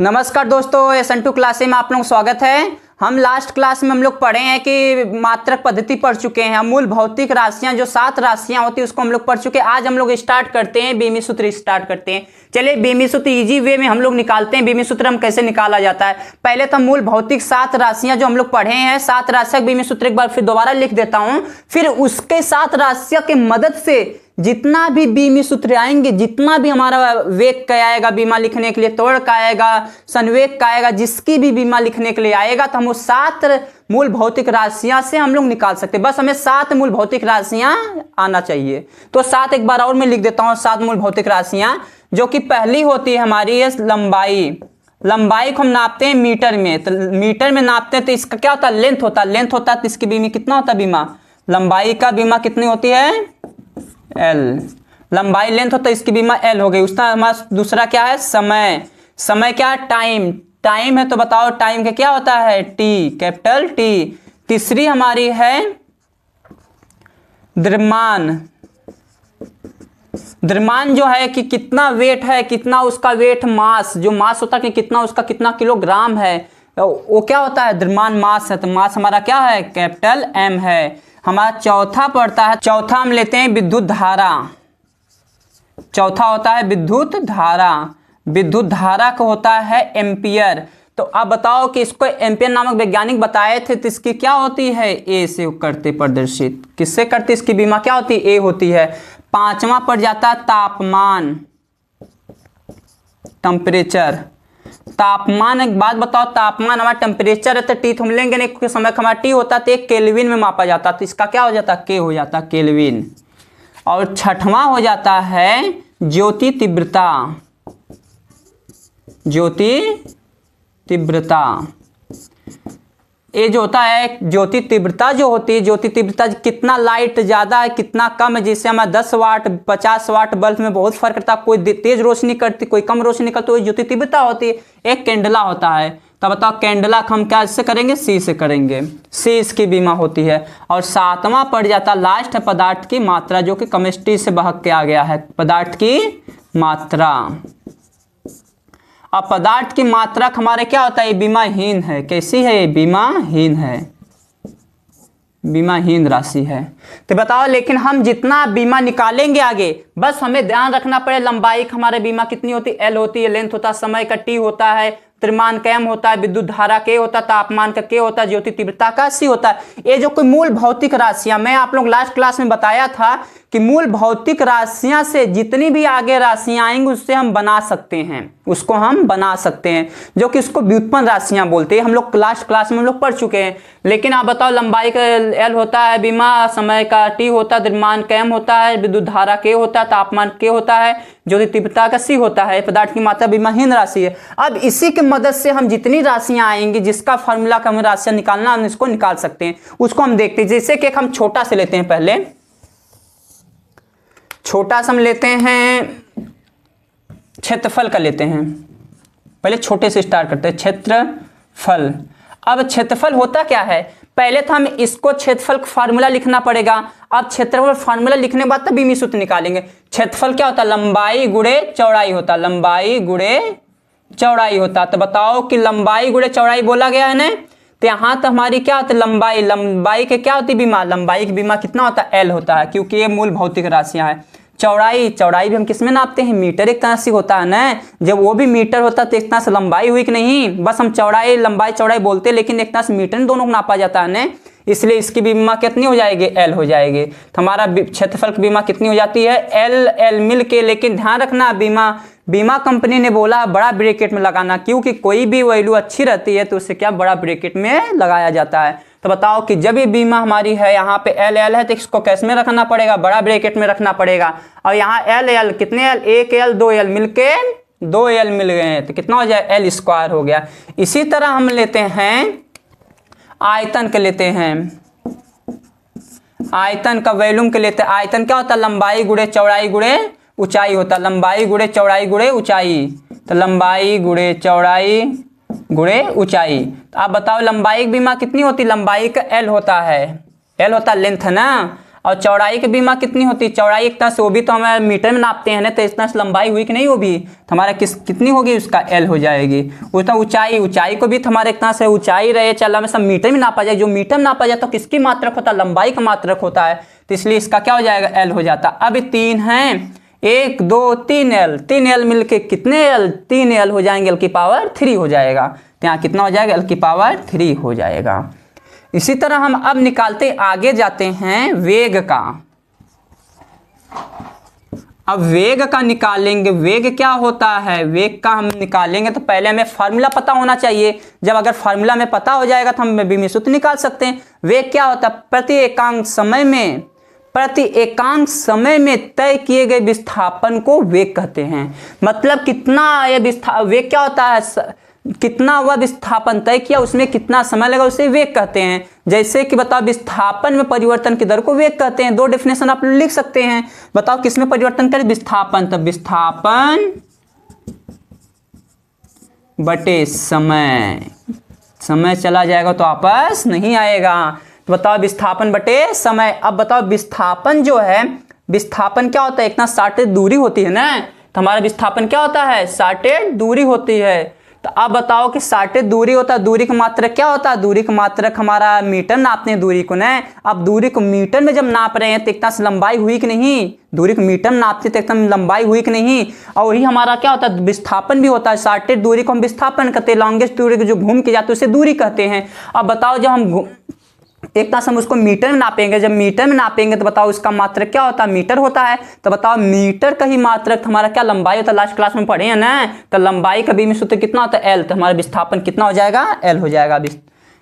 नमस्कार दोस्तों, S2 class में आप लोग स्वागत है। हम लास्ट क्लास में हम लोग पढ़े हैं कि मात्रक पद्धति पढ़ चुके हैं। मूल भौतिक राशियां जो 7 राशियां होती है उसको हम लोग पढ़ चुके हैं। आज हम लोग स्टार्ट करते हैं बीमी सूत्र स्टार्ट करते हैं। चलिए बीमी सूत्र इजी वे में हम लोग निकालते हैं। बीमी सूत्र हम कैसे निकाला जाता है, पहले तो मूल भौतिक 7 राशियां जो हम लोग पढ़े हैं 7 राशियां बीमी सूत्र एक बार फिर दोबारा लिख देता हूं। फिर उसके 7 राशियां की मदद से जितना भी बीमी सूत्र आएंगे, जितना भी हमारा वेग का आएगा बीमा लिखने के लिए, त्वरण का आएगा, संवेग का आएगा, जिसकी भी बीमा लिखने के लिए आएगा तो हम वो 7 मूल भौतिक राशियां से हम लोग निकाल सकते हैं। बस हमें 7 मूल भौतिक राशियां आना चाहिए। तो 7 एक बार और मैं लिख देता हूं। 7 मूल भौतिक राशियां जो कि पहली होती है हमारी है लंबाई। लंबाई को हम नापते हैं मीटर में, तो मीटर में नापते हैं तो इसका क्या होता है, लेंथ होता है। लेंथ होता है तो इसकी बीमा कितना होता है, बीमा लंबाई का बीमा कितनी होती है, एल। लंबाई लेंथ होता है, इसकी बीमा एल हो गई। उसका हमारा दूसरा क्या है, समय। समय क्या है, टाइम। टाइम है तो बताओ टाइम का क्या होता है, टी, कैपिटल टी। तीसरी हमारी है द्रव्यमान। द्रव्यमान जो है कि कितना वेट है, कितना उसका वेट, मास, जो मास होता है कि कितना उसका कितना किलोग्राम है, वो क्या होता है, द्रव्यमान मास है। तो मास हमारा क्या है, कैपिटल एम है। हमारा चौथा पड़ता है, चौथा हम लेते हैं विद्युत धारा। चौथा होता है विद्युत धारा। विद्युत धारा का होता है एम्पियर। तो अब बताओ कि इसको एम्पियर नामक वैज्ञानिक बताए थे, तो इसकी क्या होती है, ए से करते प्रदर्शित। किससे करते, इसकी बीमा क्या होती है, ए होती है। पांचवा पड़ जाता है तापमान, टेम्परेचर। तापमान एक बात बताओ, तापमान हमारा टेम्परेचर है तो टी हम लेंगे नहीं, क्योंकि समय हमारा टी होता है तो एक केल्विन में मापा जाता है, तो इसका क्या हो जाता है, के हो जाता है, केल्विन। और छठवां हो जाता है ज्योति तीव्रता। ज्योति तीव्रता, ये जो होता है ज्योति तीव्रता जो होती है, ज्योति तीव्रता कितना लाइट ज़्यादा है कितना कम है। जिससे हमारा 10 वाट 50 वाट बल्ब में बहुत फर्क करता है। कोई तेज रोशनी करती, कोई कम रोशनी करती, वही ज्योति तीव्रता होती है। एक कैंडला होता है, तो बताओ कैंडला हम क्या से करेंगे, सी से करेंगे। सी इसकी बीमा होती है। और 7वां पड़ जाता लास्ट है पदार्थ की मात्रा, जो कि केमिस्ट्री से बहक के आ गया है, पदार्थ की मात्रा। अब पदार्थ की मात्रा हमारे क्या होता है, ये बीमाहीन है। कैसी है, ये बीमाहीन है, बीमाहीन राशि है। तो बताओ लेकिन हम जितना बीमा निकालेंगे आगे, बस हमें ध्यान रखना पड़े लंबाई का हमारे बीमा कितनी होती है, एल होती है। लेंथ होता है, समय का टी होता है, द्रव्यमान का एम होता है, विद्युत धारा के होता है, तापमान का के होता है, ज्योति तीव्रता का सी होता है। ये जो कोई मूल भौतिक राशियां, मैं आप लोग लास्ट क्लास में बताया था कि मूल भौतिक राशियां से जितनी भी आगे राशियां आएंगी उससे हम बना सकते हैं, उसको हम बना सकते हैं, जो कि उसको व्युत्पन्न राशियां बोलते हैं। हम लोग लास्ट क्लास में हम लोग पढ़ चुके हैं। लेकिन आप बताओ लंबाई का एल होता है बीमा, समय का टी होता है, द्रव्यमान का एम होता है, विद्युत धारा के होता है, तापमान के होता है, ज्योति तीव्रता का सी होता है। पदार्थ की मात्रा बीमाहीन राशि है। अब इसी की मदद से हम जितनी राशियां आएंगी, जिसका फॉर्मूला का हमें राशियां निकालना, हम इसको निकाल सकते हैं। उसको हम देखते हैं। जैसे कि हम छोटा से लेते हैं, पहले छोटा सा हम लेते हैं क्षेत्रफल का लेते हैं। पहले छोटे से स्टार्ट करते हैं, क्षेत्रफल। अब क्षेत्रफल होता क्या है, पहले तो हम इसको क्षेत्रफल का फार्मूला लिखना पड़ेगा। अब क्षेत्रफल फार्मूला लिखने के बाद तब बीमी सूत्र निकालेंगे। क्षेत्रफल क्या होता है, लंबाई गुणे चौड़ाई होता है, लंबाई गुणे चौड़ाई होता है। तो बताओ कि लंबाई गुणे चौड़ाई बोला गया है ना, तो यहाँ तो हमारी क्या होती है, लंबाई। लंबाई के क्या होती है, बीमा। लंबाई की बीमा कितना होता है, एल होता है, क्योंकि ये मूल भौतिक राशियां हैं। चौड़ाई, चौड़ाई भी हम किस में नापते हैं, मीटर। एक तरह से होता है ना, जब वो भी मीटर होता है तो एक तरह से लंबाई हुई कि नहीं। बस हम चौड़ाई लंबाई चौड़ाई बोलते हैं, लेकिन एक तरह से मीटर दोनों को नापा जाता है ना, इसलिए इसकी बीमा कितनी हो जाएगी, एल हो जाएगी। तो हमारा क्षेत्रफल की बीमा कितनी हो जाती है, एल एल मिल के। लेकिन ध्यान रखना, बीमा कंपनी ने बोला बड़ा ब्रैकेट में लगाना, क्योंकि कोई भी वैल्यू अच्छी रहती है तो उसे क्या बड़ा ब्रैकेट में लगाया जाता है। तो बताओ कि जब ये बीमा हमारी है, यहाँ पे एल एल है तो इसको कैसे में रखना पड़ेगा, बड़ा ब्रैकेट में रखना पड़ेगा। और यहाँ एल एल कितने एल, एक एल दो एल मिलके 2 एल मिल गए हैं, तो कितना हो जाए, एल स्क्वायर हो गया। इसी तरह हम लेते हैं आयतन के लेते हैं, आयतन का वॉल्यूम के लेते हैं। आयतन क्या होता है, लंबाई गुणे चौड़ाई गुणे ऊंचाई होता है, लंबाई गुणे चौड़ाई गुणे ऊंचाई। तो लंबाई गुणे चौड़ाई गुणे ऊंचाई। तो आप बताओ लंबाई की बीमा कितनी होती है, लंबाई का एल होता है, एल होता है लेंथ है ना। और चौड़ाई की बीमा कितनी होती है, चौड़ाई एक तरह से वो भी तो हमें मीटर में नापते हैं ना, तो इतना से लंबाई हुई कि नहीं, वो भी तो हमारा कितनी होगी, उसका एल हो जाएगी। उतना ऊंचाई को भी तो हमारे एक तरह से ऊंचाई रहे चल हमें सब मीटर में नापा जाए, जो मीटर में नापा जाए तो किसकी मात्रक होता है, लंबाई का मात्रक होता है, तो इसलिए इसका क्या हो जाएगा, एल हो जाता। अब 3 हैं, 1 2 3 एल, 3 एल मिलके कितने एल, 3 एल हो जाएंगे, एल की पावर 3 हो जाएगा, तो यहाँ कितना हो जाएगा, एल की पावर 3 हो जाएगा। इसी तरह हम अब निकालते आगे जाते हैं वेग का। अब वेग का निकालेंगे, वेग क्या होता है, वेग का हम निकालेंगे तो पहले हमें फार्मूला पता होना चाहिए। जब अगर फार्मूला में पता हो जाएगा तो हम बीमी सूत्र निकाल सकते हैं। वेग क्या होता है, प्रति एकांक समय में तय किए गए विस्थापन को वेग कहते हैं। मतलब कितना ये वेग क्या होता है, कितना हुआ विस्थापन तय किया, उसमें कितना समय लगा, उसे वेग कहते हैं। जैसे कि बताओ विस्थापन में परिवर्तन की दर को वेग कहते हैं। 2 डेफिनेशन आप लिख सकते हैं। बताओ किसमें परिवर्तन करें, विस्थापन, तो विस्थापन बटे समय, समय चला जाएगा तो वापस नहीं आएगा, तो बताओ विस्थापन बटे समय। अब बताओ विस्थापन जो है, विस्थापन क्या होता है, इतना शार्टेड दूरी होती है ना, तो हमारा विस्थापन क्या होता है, शार्टेड दूरी होती है। तो अब बताओ कि शार्टेड दूरी होता है, दूरी का मात्रक क्या होता है, दूरी का मात्रक हमारा मीटर नापते हैं दूरी को ना। अब दूरी को मीटर में जब नाप रहे हैं तो एक तरह से लंबाई हुई कि नहीं, दूरी को मीटर में नापते तो एकदम लंबाई हुई कि नहीं। और वही हमारा क्या होता है, विस्थापन भी होता है। शार्टेड दूरी को हम विस्थापन कहते हैं, लॉन्गेस्ट दूरी को जो घूम के जाते हैं उसे दूरी कहते हैं। अब बताओ जब हम एक तरह से हम उसको मीटर में नापेंगे, जब मीटर में नापेंगे तो बताओ उसका मात्रक क्या होता है, मीटर होता है। तो बताओ मीटर का ही मात्रक हमारा क्या लंबाई होता है, लास्ट क्लास में पढ़े हैं ना, तो लंबाई का बीमी सूत्र कितना होता है, एल, तो हमारा विस्थापन कितना हो जाएगा, एल हो जाएगा।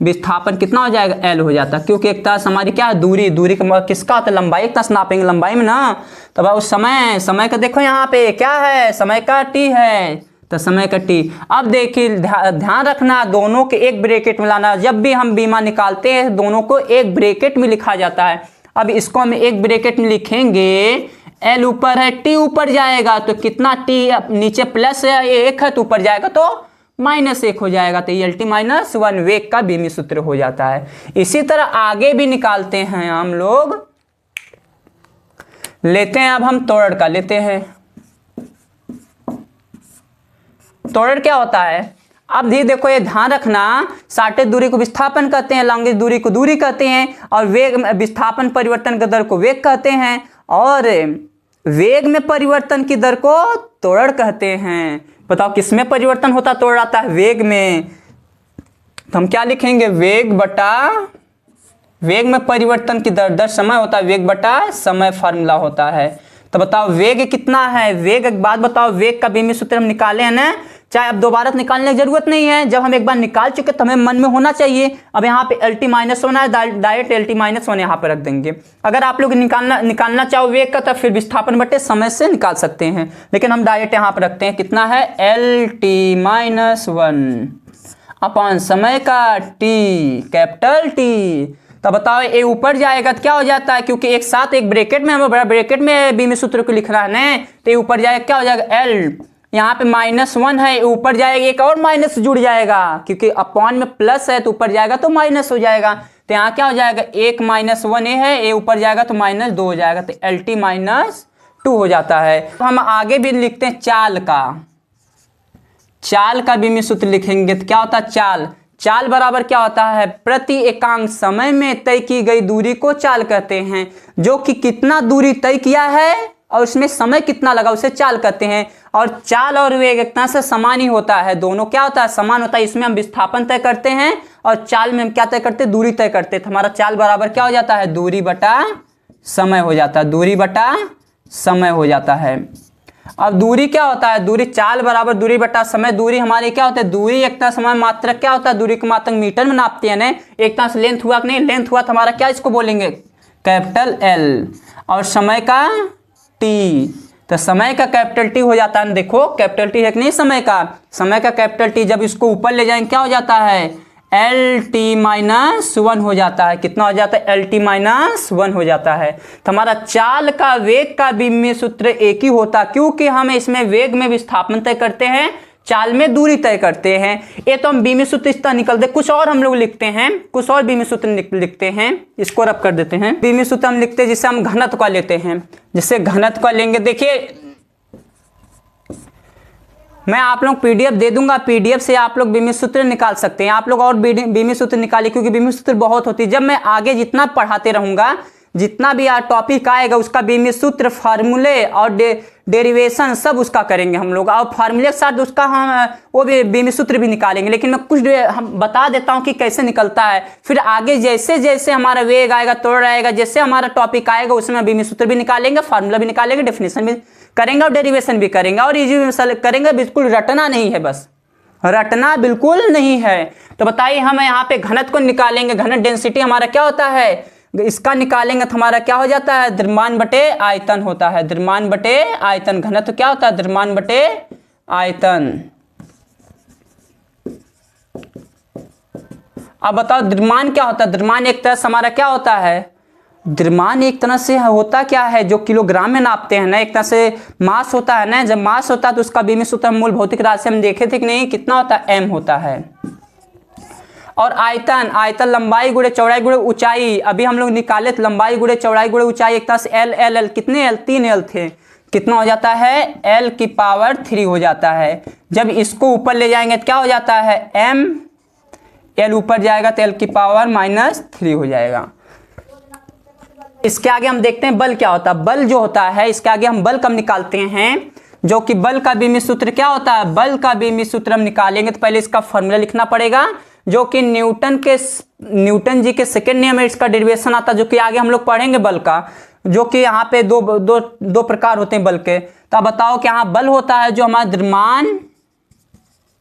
विस्थापन कितना हो जाएगा, एल हो जाता है, क्योंकि एक तरह से हमारी क्या है दूरी का किसका होता है, लंबाई एक तरह से नापेंगे लंबाई में ना। तो अब उस समय का देखो यहाँ पे क्या है, समय का टी है, तो समय का टी। अब देखिए ध्यान रखना, दोनों के एक ब्रैकेट में लाना। जब भी हम बीमा निकालते हैं दोनों को एक ब्रैकेट में लिखा जाता है। अब इसको हम एक ब्रैकेट में लिखेंगे, एल ऊपर है, टी ऊपर जाएगा, तो कितना टी नीचे प्लस है 1 है तो ऊपर जाएगा तो -1 हो जाएगा, तो एल टी -1 वेग का बीमी सूत्र हो जाता है। इसी तरह आगे भी निकालते हैं हम लोग, लेते हैं अब हम त्वरण का लेते हैं। त्वरण क्या होता है, अब भी देखो ये ध्यान रखना, शार्टेड दूरी को विस्थापन कहते हैं, लॉन्गेस्ट दूरी को दूरी कहते हैं, और वेग विस्थापन परिवर्तन की दर को वेग कहते हैं, और वेग में परिवर्तन की दर को त्वरण कहते हैं। बताओ किसमें परिवर्तन होता, त्वरण आता है वेग में, तो हम क्या लिखेंगे, वेग में परिवर्तन की दर समय होता है, वेग बटा समय फार्मूला होता है। तो बताओ वेग कितना है, वेग एक बात बताओ, वेग का बीमी सूत्र हम निकाले हैं ना, चाहे अब दोबारा निकालने की जरूरत नहीं है, जब हम एक बार निकाल चुके तो हमें मन में होना चाहिए। अब यहाँ पे एल टी -1 है, डायरेक्ट एल टी -1 यहाँ पे रख देंगे। अगर आप लोग निकालना चाहो वेग का तो फिर विस्थापन बटे समय से निकाल सकते हैं, लेकिन हम डायरेक्ट यहाँ पे रखते हैं, कितना है, एल टी -1 अपॉन समय का टी, कैपिटल टी। तो बताओ ये ऊपर जाएगा तो क्या हो जाता है, क्योंकि एक साथ एक ब्रैकेट में हमें बड़ा ब्रैकेट में बीमी सूत्र को लिख रहा है ना, तो ये ऊपर जाएगा क्या हो जाएगा, एल, यहाँ पे -1 है, ऊपर जाएगा एक और माइनस जुड़ जाएगा, क्योंकि अपॉन में प्लस है तो ऊपर जाएगा तो माइनस हो जाएगा, तो यहाँ क्या हो जाएगा, एक -1 ए है, ए ऊपर जाएगा तो -2 हो जाएगा, तो एल टी -2 हो जाता है। तो हम आगे भी लिखते हैं चाल का बीमी सूत्र लिखेंगे तो क्या होता है, चाल बराबर क्या होता है, प्रति एकांक समय में तय की गई दूरी को चाल कहते हैं। जो कि कितना दूरी तय किया है और उसमें समय कितना लगा उसे चाल कहते हैं। और चाल और वेग एक तरह से समान ही होता है, दोनों क्या होता है, समान होता है। इसमें हम विस्थापन तय करते हैं और चाल में हम क्या तय करते हैं, दूरी तय करते हैं। तो हमारा चाल बराबर क्या हो जाता है, दूरी बटा समय हो जाता है, दूरी बटा समय हो जाता है। अब दूरी क्या होता है, दूरी चाल बराबर दूरी बटा समय। दूरी हमारी क्या होता है, दूरी एक तरह समय मात्रक क्या होता है, दूरी का मात्रक मीटर में नापते हैं ना, एक तरह से लेंथ हुआ कि नहीं, लेंथ हुआ तो हमारा क्या इसको बोलेंगे, कैपिटल एल, और समय का टी, तो समय का कैपिटल टी हो जाता है। देखो कैपिटल टी है कि नहीं, समय का कैपिटल टी, जब इसको ऊपर ले जाएंगे क्या हो जाता है, एल टी -1 हो जाता है। कितना हो जाता है, एल टी -1 हो जाता है। तो हमारा चाल का वेग का बीमी सूत्र एक ही होता, क्योंकि हम इसमें वेग में विस्थापन तय करते हैं, चाल में दूरी तय करते हैं। ये तो हम बीमी सूत्र इस तरह निकलते, कुछ और हम लोग लिखते हैं, कुछ और बीमी सूत्र लिखते हैं, इसको रब कर देते हैं। बीमी सूत्र हम लिखते हैं जिससे हम घनत्व का लेते हैं, जिससे घनत्व का लेंगे। देखिए मैं आप लोग पीडीएफ दे दूंगा, पीडीएफ से आप लोग बीमी सूत्र निकाल सकते हैं। आप लोग और बीमी सूत्र निकालिए, क्योंकि बीमी सूत्र बहुत होती है। जब मैं आगे जितना पढ़ाते रहूंगा, जितना भी टॉपिक आएगा उसका बीमी सूत्र, फार्मूले और डेरिवेशन सब उसका करेंगे हम लोग, और फार्मूले के साथ उसका हम वो भी बीमी सूत्र भी निकालेंगे। लेकिन मैं कुछ हम बता देता हूं कि कैसे निकलता है, फिर आगे जैसे जैसे हमारा वेग आएगा, तोड़ आएगा, जैसे हमारा टॉपिक आएगा उसमें बीमी सूत्र भी निकालेंगे, फार्मूला भी निकालेंगे, डेफिनेशन भी करेंगे और डेरिवेशन भी करेंगे, और इजी करेंगे। बिल्कुल रटना नहीं है, बस रटना बिल्कुल नहीं है। तो बताइए हम यहाँ पे घनत्व को निकालेंगे, घनत्व डेंसिटी हमारा क्या होता है, इसका निकालेंगे तो हमारा क्या हो जाता है, द्रव्यमान बटे आयतन होता है। द्रव्यमान बटे आयतन, घनत्व क्या होता है, द्रव्यमान बटे आयतन। अब बताओ द्रव्यमान क्या होता है। द्रव्यमान एक तरह से हमारा क्या होता है, द्रव्यमान एक तरह से होता क्या है, जो किलोग्राम में नापते हैं ना, एक तरह से मास होता है ना। जब मास होता है तो उसका बीमी सूत्र मूल भौतिक राशि हम देखे थे कि नहीं, कितना होता है, m होता है। और आयतन, आयतन लंबाई गुणे चौड़ाई गुणे ऊंचाई। अभी हम लोग निकाले तो लंबाई गुणे चौड़ाई गुणे ऊंचाई एक तरह से l कितने l, 3 l थे, कितना हो जाता है, l की पावर 3 हो जाता है। जब इसको ऊपर ले जाएंगे तो क्या हो जाता है, m, l ऊपर जाएगा तो l की पावर -3 हो जाएगा। इसके आगे हम देखते हैं बल क्या होता है। बल जो होता है, इसके आगे हम बल कब निकालते हैं, जो कि बल का बीमी सूत्र क्या होता है, बल का बीमी सूत्र हम निकालेंगे तो पहले इसका फॉर्मूला लिखना पड़ेगा, जो कि न्यूटन जी के सेकंड नियम में इसका डेरिवेशन आता है, जो कि आगे हम लोग पढ़ेंगे बल का, जो कि यहाँ पे दो प्रकार होते हैं बल के। तो आप बताओ कि यहाँ बल होता है जो हमारा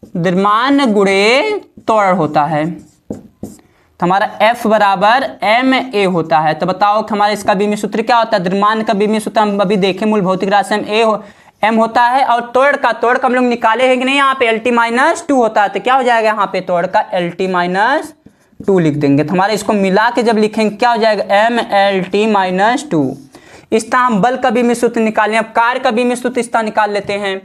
द्रव्यमान गुणे त्वरण होता है, तो हमारा F बराबर ma होता है। तो बताओ कि हमारा इसका बीमी सूत्र क्या होता है, द्रव्यमान का बीमी सूत्र हम अभी देखें, मूल भौतिक राशि में m होता है, और त्वरण का हम लोग निकाले हैं कि नहीं, यहाँ पे LT-2 होता है। तो क्या हो जाएगा, यहाँ पे त्वरण का LT-2 लिख देंगे। तो हमारा इसको मिला के जब लिखेंगे क्या हो जाएगा, MLT-2। इस तरह हम बल का बीमी सूत्र निकालें। अब कार्य का बीमी सूत्र इस तरह निकाल लेते हैं।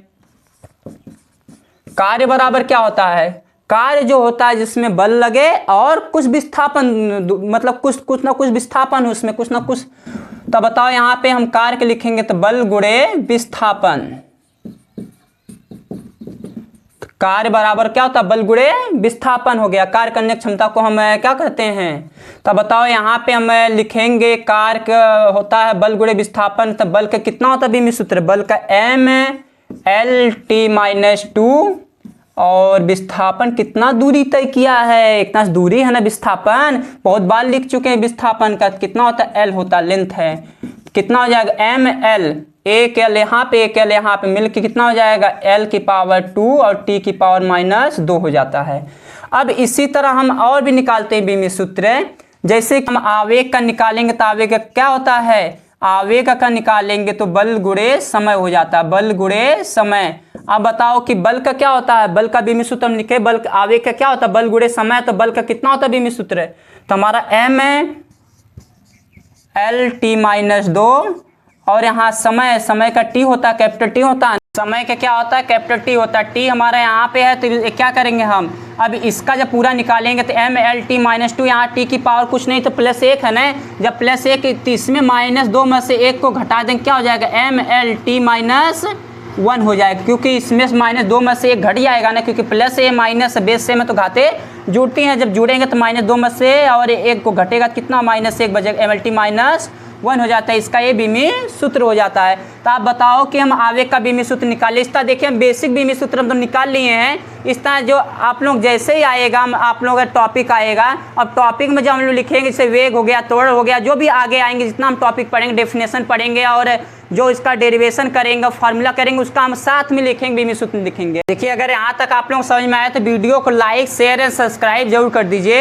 कार्य बराबर क्या होता है, कार्य जो होता है जिसमें बल लगे और कुछ विस्थापन, मतलब कुछ ना कुछ विस्थापन उसमें, कुछ ना कुछ। तो बताओ यहाँ पे हम कार्य के लिखेंगे तो बल गुणे विस्थापन। कार्य बराबर क्या होता है, बल गुणे विस्थापन हो गया। कार्य करने की क्षमता को हम क्या कहते हैं। तो बताओ यहाँ पे हम लिखेंगे कार्य होता है बल गुणे विस्थापन। तो बल का कितना होता है बीमी सूत्र, बल का MLT-2, और विस्थापन कितना दूरी तय किया है, इतना दूरी है ना विस्थापन, बहुत बार लिख चुके हैं विस्थापन का, कितना होता है, L होता है, लेंथ है। कितना हो जाएगा, ML, एक L यहाँ पे, एक L यहाँ पे, मिलके कितना हो जाएगा, L की पावर 2 और T की पावर -2 हो जाता है। अब इसी तरह हम और भी निकालते हैं बीमी सूत्र। जैसे हम आवेग का निकालेंगे तो आवेग का क्या होता है, आवेग का निकालेंगे तो बल गुणे समय हो जाता है, बल गुणे समय। अब बताओ कि बल का क्या होता है, बल का बीमी सूत्र हम लिखे, बल आवेग का क्या होता है, बल गुणे समय। तो बल का कितना होता है बीमी सूत्र, तो हमारा MLT-2, और यहाँ समय का T होता है, कैपिटल T होता है। समय का क्या होता है, कैपिटल T होता है। T हमारा यहाँ पे है तो क्या करेंगे हम, अब इसका जब पूरा निकालेंगे तो MLT-2, यहाँ T की पावर कुछ नहीं तो +1 है ना, जब +1 तो इसमें -2 में से 1 को घटा देंगे, क्या हो जाएगा, MLT-1 हो जाएगा, क्योंकि इसमें -2 में से 1 घट जाएगा ना, क्योंकि प्लस ए माइनस बेस से में तो घाते जुड़ती हैं, जब जुड़ेंगे तो -2 में से और 1 को घटेगा कितना, -1 बचेगा, MLT-1 हो जाता है। इसका ये बीमी सूत्र हो जाता है। तो आप बताओ कि हम आवेग का बीमी सूत्र निकाले। इस तरह देखिए हम बेसिक बीमी सूत्र हम तो निकाल लिए हैं। इस तरह जो आप लोग जैसे ही आएगा, आप लोगों का टॉपिक आएगा, अब टॉपिक में जो हम लोग लिखेंगे, जैसे वेग हो गया, त्वरण हो गया, जो भी आगे आएंगे, जितना हम टॉपिक पढ़ेंगे, डेफिनेशन पढ़ेंगे और जो इसका डेरिवेशन करेंगे, फार्मूला करेंगे, उसका हम साथ में लिखेंगे, बीमी सूत्र लिखेंगे। देखिए अगर यहाँ तक आप लोग समझ में आया तो वीडियो को लाइक, शेयर एंड सब्सक्राइब जरूर कर दीजिए।